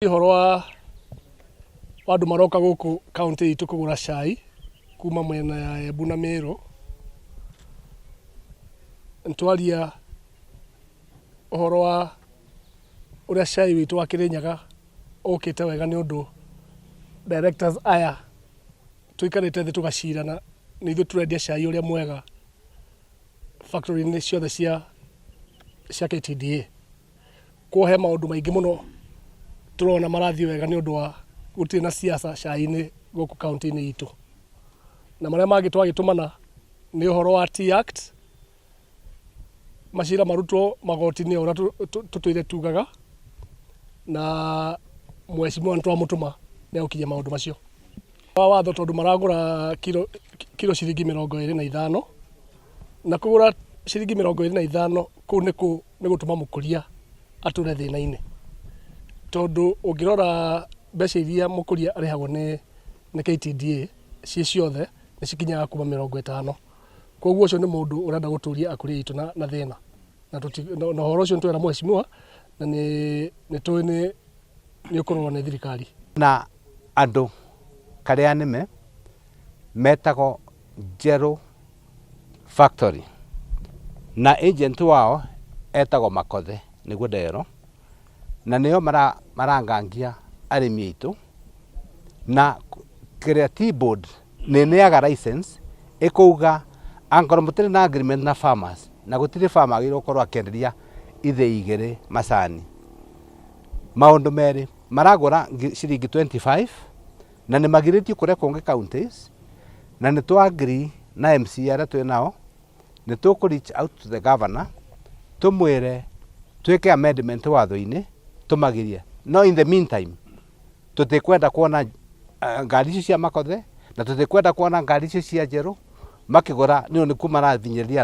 Ihoro wa andu maroka guku county itu kugura cai kuma mwena ya Embu na Meru ntwaria uhoro wa uria cai witu wa Kirinyaga ukite wega ni undu directors aya tuikarite thi tugacirana ni ithu turendia cai uria mwega factory ni ciothe cia KTDA kuhe maundu maingi muno turona marathi wega ni undu wa gutire na siasa cai-ini guku county-ini itu na maria mangi twagitumana ni uhoro wa Tea Act macira marutwo magoti-ini uria tutuire tugaga na mheshimiwa ntwamutuma ni gukinya maundu macio wa watho tondu maragura kilo ciringi 25 na kugura ciringi 25 kuu ni gutuma mukuria ature thina-ini tondu ungirora mbeca iria mukuria arihagwo ni KTDA ciothe ni cikinyaga kuma 50 koguo ucio ni mundu urenda guturia akuria itu na thina na horo ucio ntwera mheshimiwa na ni tui ni ukorwo ni thirikari na andu karia nime metago Jero Factory na agent wao etago Makothe niguo ndero na nio marangangia arimi itu na Creative Board neneaga license ikuga angoro mutire na agreement na farmers na gutire farmer agiro korwo akenderia ithe igere macani maundu meri maragura ciringi 25 na ni magiritio kuria kungi counties na ni to agree na MC aria twi nao ni to reach out to the governor tumwire twike amendment watho-ini tumagirie no in the meantime tutikwenda kuona ngari icio cia Makothe na tutikwenda kuona ngari icio cia Jero makigura ni ku marathinyiriria